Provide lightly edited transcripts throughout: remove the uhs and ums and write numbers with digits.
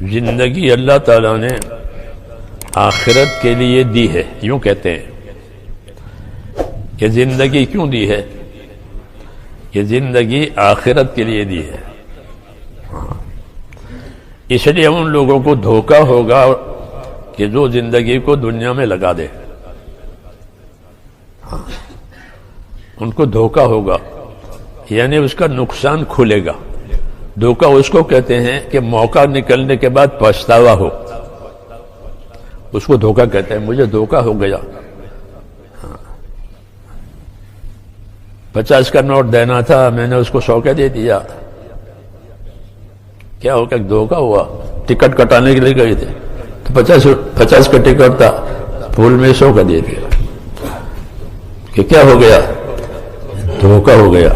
زندگی اللہ تعالیٰ نے آخرت کے لیے دی ہے. یوں کہتے ہیں کہ زندگی کیوں دی ہے؟ کہ زندگی آخرت کے لیے دی ہے. اس لیے ان لوگوں کو دھوکہ ہوگا کہ جو زندگی کو دنیا میں لگا دے. ان کو دھوکہ ہوگا، یعنی اس کا نقصان کھلے گا. دھوکہ اس کو کہتے ہیں کہ موقع نکلنے کے بعد پچھتاوا ہو، اس کو دھوکہ کہتے ہیں. مجھے دھوکہ ہو گیا، 50 کا نوٹ دینا تھا، میں نے اس کو 100 کا دے دیا. کیا ہو گیا؟ دھوکہ ہوا. ٹکٹ کٹانے کے لیے گئے تھے تو 50 کا ٹکٹ تھا، پھول میں 100 کا دے دیا. کہ کیا ہو گیا؟ دھوکہ ہو گیا.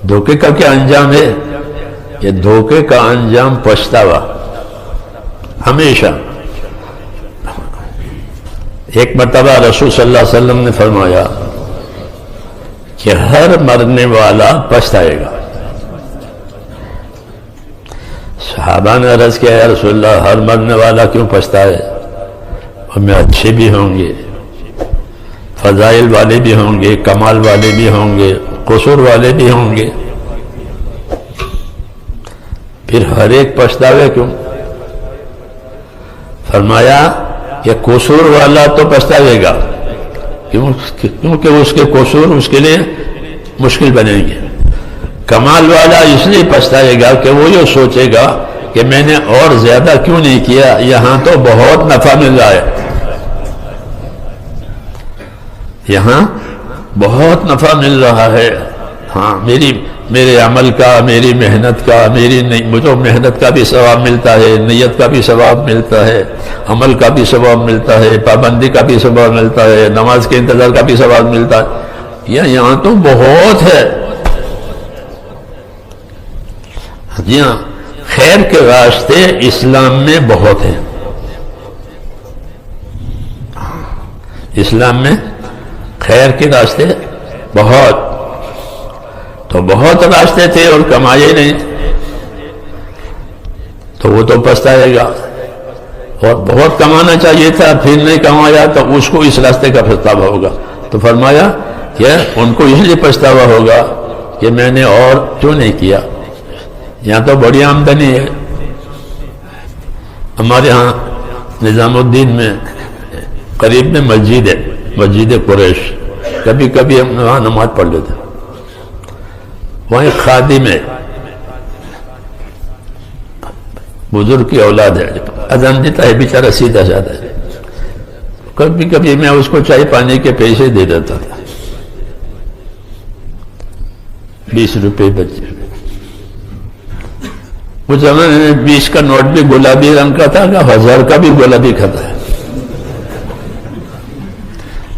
دھوکے کا کیا انجام ہے؟ یہ دھوکے کا انجام پچھتاوا ہمیشہ. ایک مرتبہ رسول صلی اللہ علیہ وسلم نے فرمایا کہ ہر مرنے والا پچھتائے گا. صحابہ نے عرض کیا یا رسول اللہ، ہر مرنے والا کیوں پچھتائے؟ ان میں اچھے بھی ہوں گے، فضائل والے بھی ہوں گے، کمال والے بھی ہوں گے، قصور والے بھی ہوں گے. پھر ہر ایک پچھتاوے کیوں؟ فرمایا کہ قصور والا تو پچھتاوے گا، کیونکہ اس کے قصور اس کے لیے مشکل بنیں گے. کمال والا اس لیے پچھتائے گا کہ وہ یہ سوچے گا کہ میں نے اور زیادہ کیوں نہیں کیا، یہاں تو بہت نفع مل رہا ہے، یہاں بہت نفع مل رہا ہے. ہاں، میرے عمل کا، میری محنت کا، مجھے محنت کا بھی ثواب ملتا ہے، نیت کا بھی ثواب ملتا ہے، عمل کا بھی ثواب ملتا ہے، پابندی کا بھی ثواب ملتا ہے، نماز کے انتظار کا بھی ثواب ملتا ہے. یہاں تو بہت ہے. جی ہاں، خیر کے راستے اسلام میں بہت ہیں. اسلام میں خیر کے راستے بہت، تو بہت راستے تھے اور کمائے نہیں، تو وہ تو پچھتائے گا. اور بہت کمانا چاہیے تھا، پھر نہیں کمایا تو اس کو اس راستے کا پچھتاوا ہوگا. تو فرمایا کہ ان کو اس لیے پچھتاوا ہوگا کہ میں نے اور کیوں نہیں کیا. یہاں تو بڑی آمدنی ہے. ہمارے ہاں نظام الدین میں قریب میں مسجد ہے، مسجد قریش. کبھی کبھی ہم وہاں نماز پڑھ لیتے. وہاں ایک خادم ہے، بزرگ کی اولاد ہے، اذان دیتا ہے بیچارہ سیدھا سادہ ہے. کبھی کبھی میں اس کو چائے پانی کے پیسے دے دیتا تھا، 20 روپے بچے. اس زمانے میں 20 کا نوٹ بھی گلابی رنگ کا تھا، 1000 کا بھی گلابی کا تھا.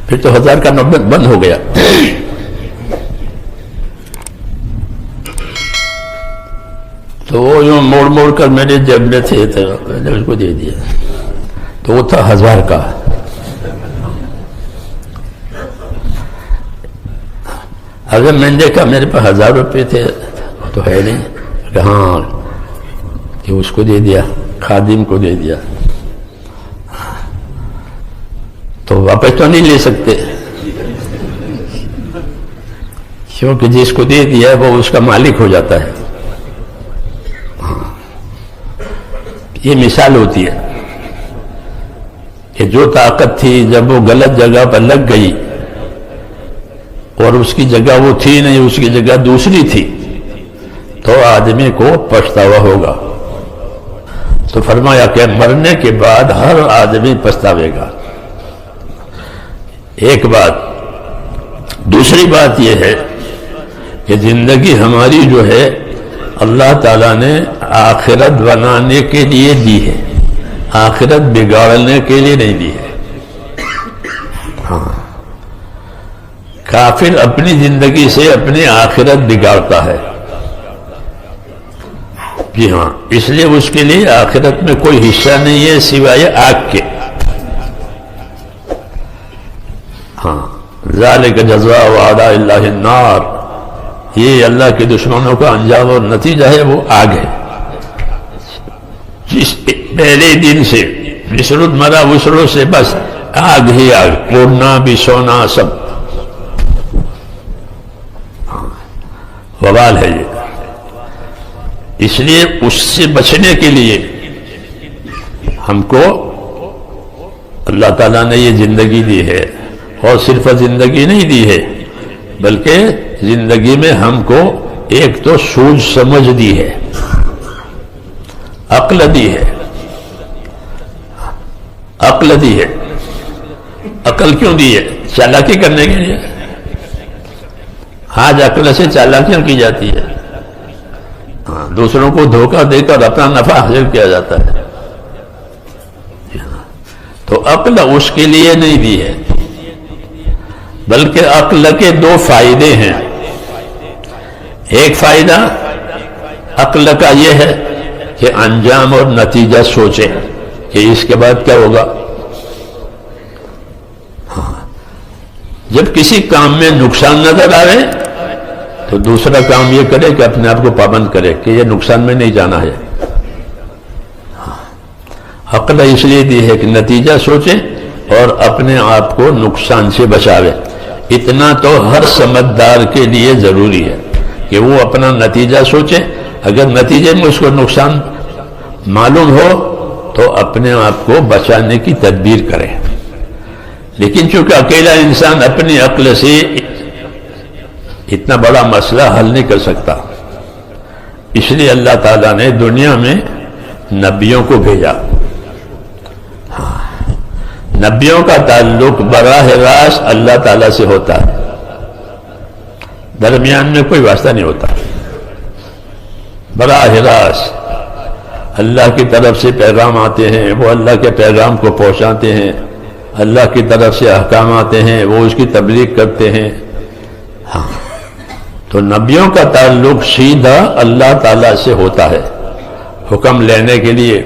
پھر تو 1000 کا نوٹ بند ہو گیا. تو وہ یوں موڑ موڑ کر میرے جیب میں تھے، میں نے اس کو دے دیا. تو وہ تھا 1000 کا. اگر میں نے دیکھا میرے پاس 1000 روپے تھے تو ہے نہیں، کہ ہاں کہ اس کو دے دیا، خادم کو دے دیا. تو واپس تو نہیں لے سکتے، کیونکہ جس کو دے دیا وہ اس کا مالک ہو جاتا ہے. یہ مثال ہوتی ہے کہ جو طاقت تھی جب وہ غلط جگہ پر لگ گئی اور اس کی جگہ وہ تھی نہیں، اس کی جگہ دوسری تھی، تو آدمی کو پچھتاوا ہوگا. تو فرمایا کہ مرنے کے بعد ہر آدمی پچھتاوے گا. ایک بات. دوسری بات یہ ہے کہ زندگی ہماری جو ہے اللہ تعالیٰ نے آخرت بنانے کے لیے دی ہے، آخرت بگاڑنے کے لیے نہیں دی ہے. ہاں، کافر اپنی زندگی سے اپنی آخرت بگاڑتا ہے. جی ہاں، اس لیے اس کے لیے آخرت میں کوئی حصہ نہیں ہے سوائے آگ کے. ہاں، ذالک جزاء اعداء اللہ النار. یہ اللہ کے دشمنوں کا انجام اور نتیجہ ہے، وہ آگ ہے. جس پہلے دن سے وسرت مرا وسروں سے بس آگ ہی آگ، اڑنا بھی سونا سب وبال ہے یہ. اس لیے اس سے بچنے کے لیے ہم کو اللہ تعالیٰ نے یہ زندگی دی ہے، اور صرف زندگی نہیں دی ہے بلکہ زندگی میں ہم کو ایک تو سوچ سمجھ دی ہے، عقل دی ہے. عقل دی ہے. عقل کیوں دی ہے؟ چالاکی کرنے کے لیے. آج عقل سے چالاکیاں کی جاتی ہے، دوسروں کو دھوکہ دے کر اپنا نفع حاصل کیا جاتا ہے. تو عقل اس کے لیے نہیں دی ہے، بلکہ عقل کے دو فائدے ہیں. ایک فائدہ عقل کا یہ ہے کہ انجام اور نتیجہ سوچیں کہ اس کے بعد کیا ہوگا. جب کسی کام میں نقصان نظر آئے تو دوسرا کام یہ کرے کہ اپنے آپ کو پابند کرے کہ یہ نقصان میں نہیں جانا ہے. عقل اس لیے دی ہے کہ نتیجہ سوچے اور اپنے آپ کو نقصان سے بچاوے. اتنا تو ہر سمجھدار کے لیے ضروری ہے کہ وہ اپنا نتیجہ سوچے. اگر نتیجے میں اس کو نقصان معلوم ہو تو اپنے آپ کو بچانے کی تدبیر کرے. لیکن چونکہ اکیلا انسان اپنی عقل سے اتنا بڑا مسئلہ حل نہیں کر سکتا، اس لیے اللہ تعالیٰ نے دنیا میں نبیوں کو بھیجا. نبیوں کا تعلق براہ راست اللہ تعالیٰ سے ہوتا ہے، درمیان میں کوئی واسطہ نہیں ہوتا. براہ راست اللہ کی طرف سے پیغام آتے ہیں، وہ اللہ کے پیغام کو پہنچاتے ہیں. اللہ کی طرف سے احکام آتے ہیں، وہ اس کی تبلیغ کرتے ہیں. تو نبیوں کا تعلق سیدھا اللہ تعالیٰ سے ہوتا ہے، حکم لینے کے لیے،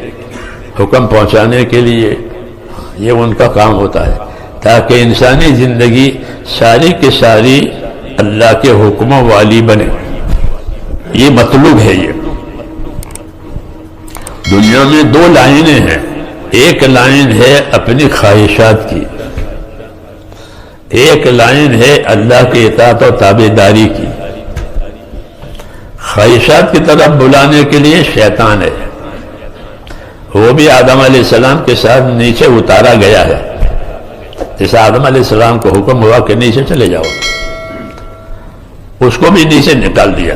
حکم پہنچانے کے لیے. یہ ان کا کام ہوتا ہے تاکہ انسانی زندگی ساری کی ساری اللہ کے حکموں والی بنے. یہ مطلوب ہے. یہ دنیا میں دو لائنیں ہیں. ایک لائن ہے اپنی خواہشات کی، ایک لائن ہے اللہ کی اطاعت و تابعداری کی. خواہشات کی طرف بلانے کے لیے شیطان ہے، وہ بھی آدم علیہ السلام کے ساتھ نیچے اتارا گیا ہے. جیسے آدم علیہ السلام کو حکم ہوا کہ نیچے چلے جاؤ، اس کو بھی نیچے نکال دیا.